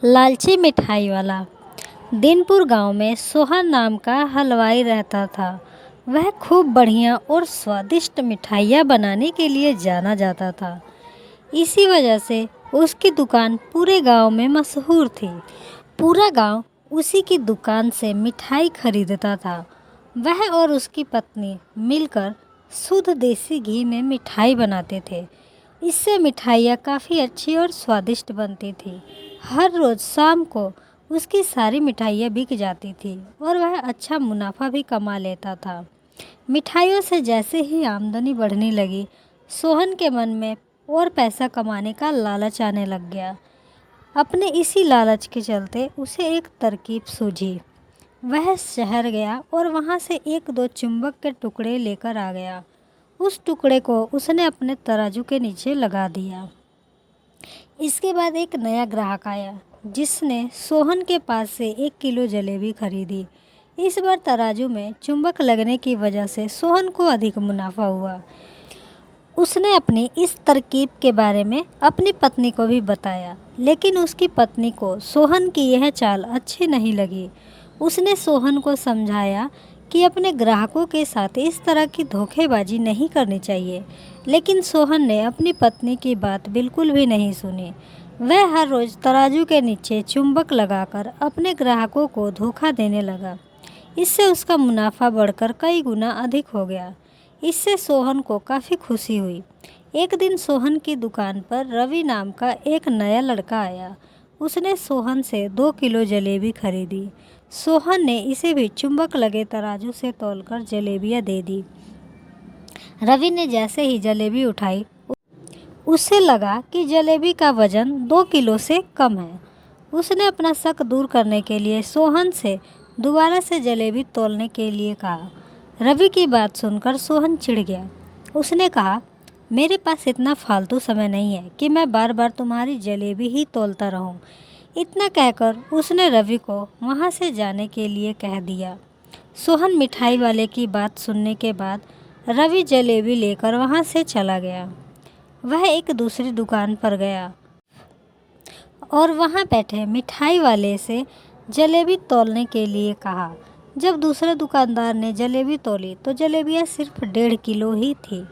लालची मिठाई वाला। दीनपुर गांव में सोहन नाम का हलवाई रहता था। वह खूब बढ़िया और स्वादिष्ट मिठाइयाँ बनाने के लिए जाना जाता था। इसी वजह से उसकी दुकान पूरे गांव में मशहूर थी। पूरा गांव उसी की दुकान से मिठाई खरीदता था। वह और उसकी पत्नी मिलकर शुद्ध देसी घी में मिठाई बनाते थे। इससे मिठाइयाँ काफ़ी अच्छी और स्वादिष्ट बनती थी। हर रोज़ शाम को उसकी सारी मिठाइयाँ बिक जाती थी और वह अच्छा मुनाफा भी कमा लेता था। मिठाइयों से जैसे ही आमदनी बढ़ने लगी, सोहन के मन में और पैसा कमाने का लालच आने लग गया। अपने इसी लालच के चलते उसे एक तरकीब सूझी। वह शहर गया और वहाँ से एक दो चुंबक के टुकड़े लेकर आ गया। उस टुकड़े को उसने अपने तराजू के नीचे लगा दिया। इसके बाद एक नया ग्राहक आया जिसने सोहन के पास से 1 किलो जलेबी खरीदी। इस बार तराजू में चुंबक लगने की वजह से सोहन को अधिक मुनाफा हुआ। उसने अपनी इस तरकीब के बारे में अपनी पत्नी को भी बताया, लेकिन उसकी पत्नी को सोहन की यह चाल अच्छी नहीं लगी। उसने सोहन को समझाया कि अपने ग्राहकों के साथ इस तरह की धोखेबाजी नहीं करनी चाहिए, लेकिन सोहन ने अपनी पत्नी की बात बिल्कुल भी नहीं सुनी। वह हर रोज़ तराजू के नीचे चुंबक लगाकर अपने ग्राहकों को धोखा देने लगा। इससे उसका मुनाफा बढ़कर कई गुना अधिक हो गया। इससे सोहन को काफ़ी खुशी हुई। एक दिन सोहन की दुकान पर रवि नाम का एक नया लड़का आया। उसने सोहन से 2 किलो जलेबी खरीदी। सोहन ने इसे भी चुंबक लगे तराजू से तौलकर जलेबियाँ दे दी। रवि ने जैसे ही जलेबी उठाई, उसे लगा कि जलेबी का वजन 2 किलो से कम है। उसने अपना शक दूर करने के लिए सोहन से दोबारा से जलेबी तौलने के लिए कहा। रवि की बात सुनकर सोहन चिढ़ गया। उसने कहा, मेरे पास इतना फालतू समय नहीं है कि मैं बार बार तुम्हारी जलेबी ही तौलता रहूं। इतना कहकर उसने रवि को वहां से जाने के लिए कह दिया। सोहन मिठाई वाले की बात सुनने के बाद रवि जलेबी लेकर वहां से चला गया। वह एक दूसरी दुकान पर गया और वहां बैठे मिठाई वाले से जलेबी तौलने के लिए कहा। जब दूसरे दुकानदार ने जलेबी तौली तो जलेबियाँ सिर्फ 1.5 किलो ही थी।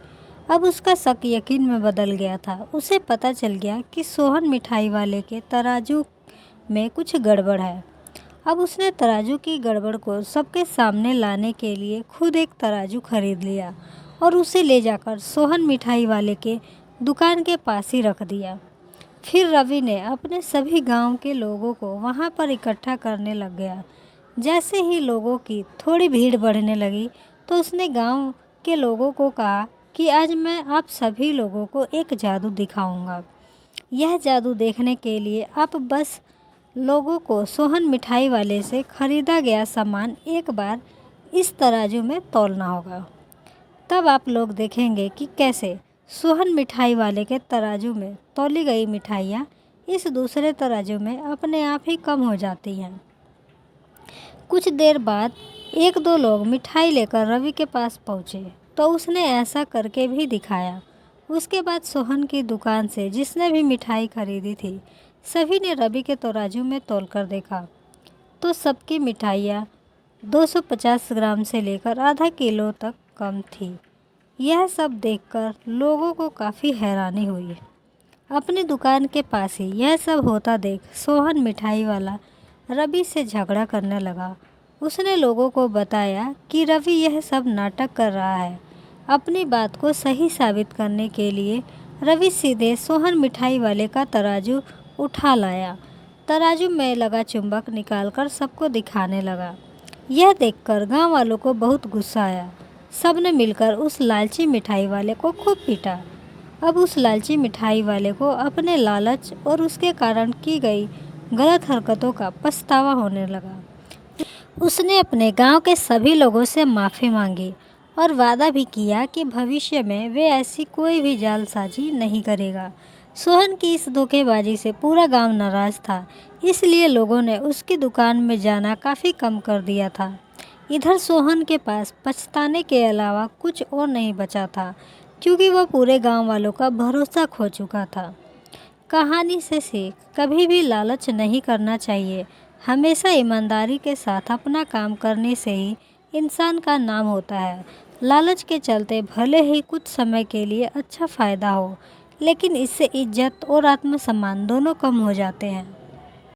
अब उसका शक यकीन में बदल गया था। उसे पता चल गया कि सोहन मिठाई वाले के तराजू में कुछ गड़बड़ है। अब उसने तराजू की गड़बड़ को सबके सामने लाने के लिए खुद एक तराजू खरीद लिया और उसे ले जाकर सोहन मिठाई वाले के दुकान के पास ही रख दिया। फिर रवि ने अपने सभी गांव के लोगों को वहां पर इकट्ठा करने लग गया। जैसे ही लोगों की थोड़ी भीड़ बढ़ने लगी तो उसने गांव के लोगों को कहा कि आज मैं आप सभी लोगों को एक जादू दिखाऊंगा। यह जादू देखने के लिए आप बस लोगों को सोहन मिठाई वाले से खरीदा गया सामान एक बार इस तराजू में तौलना होगा। तब आप लोग देखेंगे कि कैसे सोहन मिठाई वाले के तराजू में तौली गई मिठाइयाँ इस दूसरे तराजू में अपने आप ही कम हो जाती हैं। कुछ देर बाद एक दो लोग मिठाई लेकर रवि के पास पहुँचे तो उसने ऐसा करके भी दिखाया। उसके बाद सोहन की दुकान से जिसने भी मिठाई खरीदी थी, सभी ने रवि के तराजू में तौलकर देखा तो सबकी मिठाइयाँ 250 ग्राम से लेकर आधा किलो तक कम थी। यह सब देखकर लोगों को काफ़ी हैरानी हुई। अपनी दुकान के पास ही यह सब होता देख सोहन मिठाई वाला रवि से झगड़ा करने लगा। उसने लोगों को बताया कि रवि यह सब नाटक कर रहा है। अपनी बात को सही साबित करने के लिए रवि सीधे सोहन मिठाई वाले का तराजू उठा लाया। तराजू में लगा चुंबक निकालकर सबको दिखाने लगा। यह देखकर गांव वालों को बहुत गुस्सा आया। सब ने मिलकर उस लालची मिठाई वाले को खूब पीटा। अब उस लालची मिठाई वाले को अपने लालच और उसके कारण की गई गलत हरकतों का पछतावा होने लगा। उसने अपने गांव के सभी लोगों से माफ़ी मांगी और वादा भी किया कि भविष्य में वे ऐसी कोई भी जालसाजी नहीं करेगा। सोहन की इस धोखेबाजी से पूरा गांव नाराज़ था, इसलिए लोगों ने उसकी दुकान में जाना काफ़ी कम कर दिया था। इधर सोहन के पास पछताने के अलावा कुछ और नहीं बचा था, क्योंकि वह पूरे गांव वालों का भरोसा खो चुका था। कहानी से सीख, कभी भी लालच नहीं करना चाहिए। हमेशा ईमानदारी के साथ अपना काम करने से ही इंसान का नाम होता है। लालच के चलते भले ही कुछ समय के लिए अच्छा फ़ायदा हो, लेकिन इससे इज्जत और आत्मसम्मान दोनों कम हो जाते हैं।